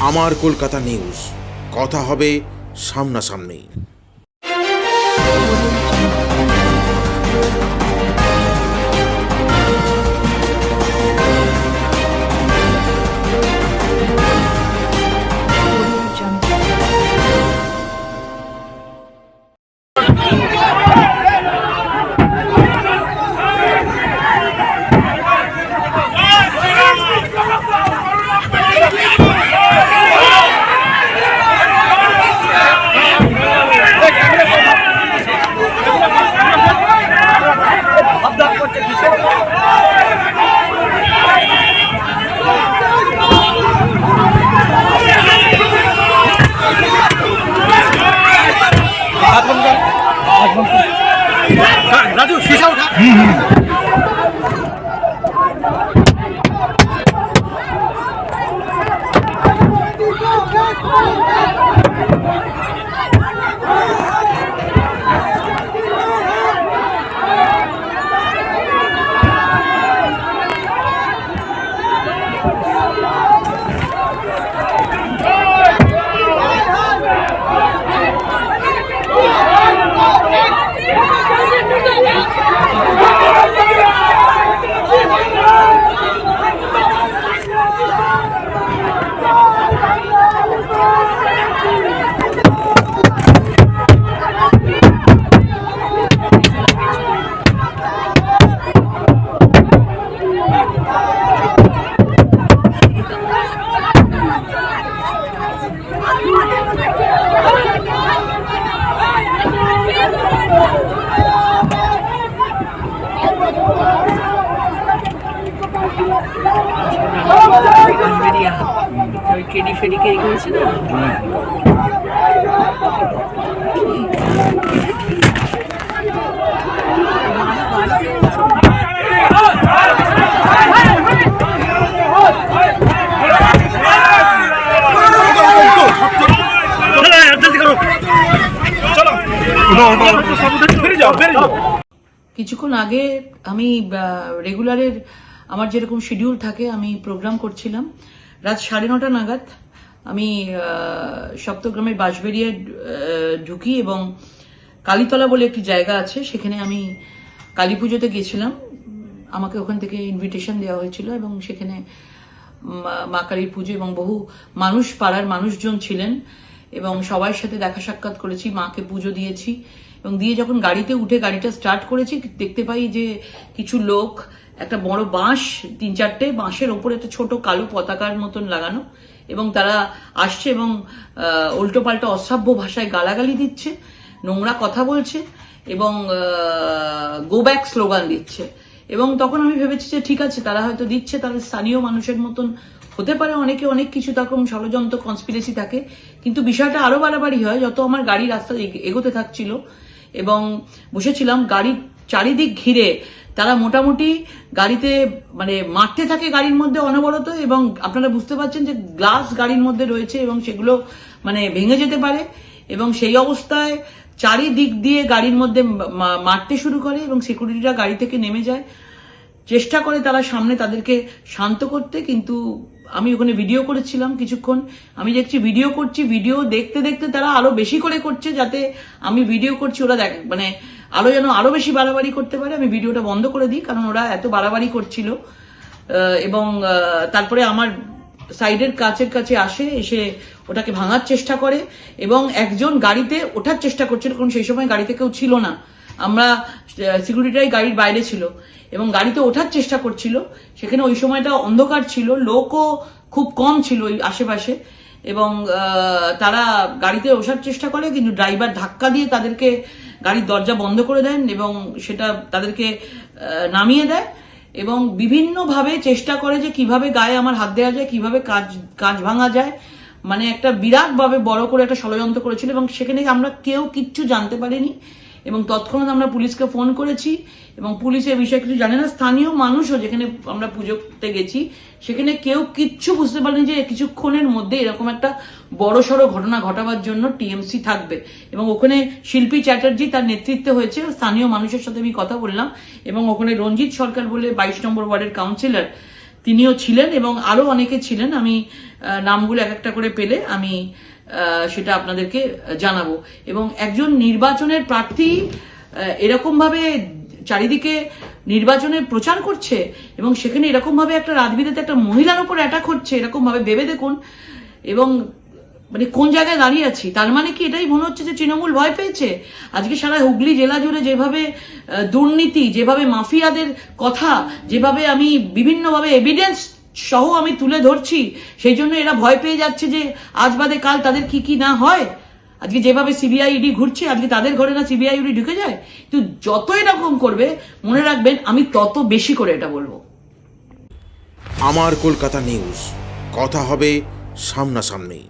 আমার কলকাতা নিউজ, কথা হবে সামনাসামনি। राजू शीशा उठा। কেডি ফেডি কে করেছে না কিছুক্ষণ আগে আমি রেগুলারের আমার যেরকম শিডিউল থাকে আমি প্রোগ্রাম করছিলাম। রাত 9:30 নাগাদ আমি সপ্তগ্রামের বাঁশবেড়িয়ায় ঢুকি এবং কালীতলা বলে একটি জায়গা আছে, সেখানে আমি কালী পুজোতে গেছিলাম। আমাকে ওখান থেকে ইনভিটেশন দেওয়া হয়েছিল এবং সেখানে মা কালীর পুজো এবং বহু মানুষ, পাড়ার মানুষজন ছিলেন এবং সবার সাথে দেখা সাক্ষাৎ করেছি, মাকে পুজো দিয়েছি এবং দিয়ে যখন গাড়িতে উঠে গাড়িটা স্টার্ট করেছি দেখতে পাই যে কিছু লোক একটা বড় বাঁশ, 3-4টে বাঁশের ওপরে একটা ছোট কালো পতাকার মতন লাগানো এবং তারা আসছে এবং উল্টো পাল্টা অশ্রাব্য ভাষায় গালাগালি দিচ্ছে, নোংরা কথা বলছে এবং গো ব্যাক স্লোগান দিচ্ছে। এবং তখন আমি ভেবেছি যে ঠিক আছে, তারা হয়তো দিচ্ছে, তাদের স্থানীয় মানুষের মতন হতে পারে, অনেকে অনেক কিছু তখন ষড়যন্ত্র কনস্পিরেসি থাকে, কিন্তু বিষয়টা আরো বাড়াবাড়ি হয় যত আমার গাড়ি রাস্তা এগোতে থাকছিল এবং বসেছিলাম। গাড়ির চারিদিক ঘিরে তারা মোটামুটি গাড়িতে মানে মারতে থাকে গাড়ির মধ্যে অনবরত এবং আপনারা বুঝতে পারছেন যে গ্লাস গাড়ির মধ্যে রয়েছে এবং সেগুলো মানে ভেঙে যেতে পারে এবং সেই অবস্থায় চারিদিক দিয়ে গাড়ির মধ্যে মারতে শুরু করে এবং সিকিউরিটিরা গাড়ি থেকে নেমে যায়, চেষ্টা করে তারা সামনে তাদেরকে শান্ত করতে। কিন্তু আমি ওখানে ভিডিও করেছিলাম কিছুক্ষণ, আমি দেখছি ভিডিও করছি, ভিডিও দেখতে দেখতে তারা আরো বেশি করে করছে, যাতে আমি ভিডিও করছি ওরা দেখ মানে যেন আরো বেশি বাড়াবাড়ি করতে পারে। আমি ভিডিওটা বন্ধ করে দিই কারণ ওরা এত বাড়াবাড়ি করছিল এবং তারপরে আমার সাইডের কাছের কাছে আসে, এসে ওটাকে ভাঙার চেষ্টা করে এবং একজন গাড়িতে ওঠার চেষ্টা করছিল কারণ সেই সময় গাড়িতে কেউ ছিল না, আমরা সিকিউরিটিরাই গাড়ির বাইরে ছিল এবং গাড়িতে ওঠার চেষ্টা করছিল। সেখানে ওই সময়টা অন্ধকার ছিল, লোকও খুব কম ছিল ওই আশেপাশে এবং তারা গাড়িতে ওঠার চেষ্টা করে কিন্তু ড্রাইভার ধাক্কা দিয়ে তাদেরকে গাড়ির দরজা বন্ধ করে দেন এবং সেটা তাদেরকে নামিয়ে দেয় এবং বিভিন্নভাবে চেষ্টা করে যে কিভাবে গায়ে আমার হাত দেওয়া যায়, কিভাবে কাঁচ ভাঙা যায়, মানে একটা বিরাট ভাবে বড় করে একটা ষড়যন্ত্র করেছিল এবং সেখানে আমরা কেউ কিচ্ছু জানতে পারিনি এবং তৎক্ষণাৎ আমরা পুলিশকে ফোন করেছি এবং পুলিশ এই বিষয়ে কিছু জানে না। স্থানীয় মানুষও যেখানে আমরা পুজোতে গেছি সেখানে কেউ কিচ্ছু বুঝতে পারেনি যে কিছুক্ষণের মধ্যে এরকম একটা বড়সড় ঘটনা ঘটাবার জন্য টিএমসি থাকবে এবং ওখানে শিল্পী চ্যাটার্জি তার নেতৃত্বে হয়েছে। স্থানীয় মানুষের সাথে আমি কথা বললাম এবং ওখানে রঞ্জিত সরকার বলে 22 নম্বর ওয়ার্ডের কাউন্সিলর, তিনিও ছিলেন এবং আরো অনেকে ছিলেন। আমি নামগুলো এক একটা করে পেলে আমি সেটা আপনাদেরকে জানাবো। এবং একজন নির্বাচনের প্রার্থী এরকম ভাবে চারিদিকে নির্বাচনের প্রচার করছে এবং সেখানে এরকম ভাবে একটা রাজবিদেতে একটা মহিলার উপর অ্যাটাক হচ্ছে, এরকম ভাবে ভেবে দেখুন। এবং মানে কোন জায়গায় দাঁড়িয়ে আছি, তার মানে কি এটাই মনে হচ্ছে যে তৃণমূল ভয় পেয়েছে? আজকে সারা হুগলি জেলা জুড়ে যেভাবে দুর্নীতি, যেভাবে মাফিয়াদের কথা, যেভাবে আমি বিভিন্নভাবে এভিডেন্স সহ আমি তুলে ধরছি, সেই জন্য এরা ভয় পেয়ে যাচ্ছে যে আজ বাদে কাল তাদের কি কি না হয়। আজকে যেভাবে সিবিআই ইডি ঘুরছে, আজকে তাদের ঘরে না সিবিআই ইডি ঢুকে যায়। কিন্তু যত এরকম করবে মনে রাখবেন আমি তত বেশি করে এটা বলবো। আমার কলকাতা নিউজ, কথা হবে সামনাসামনি।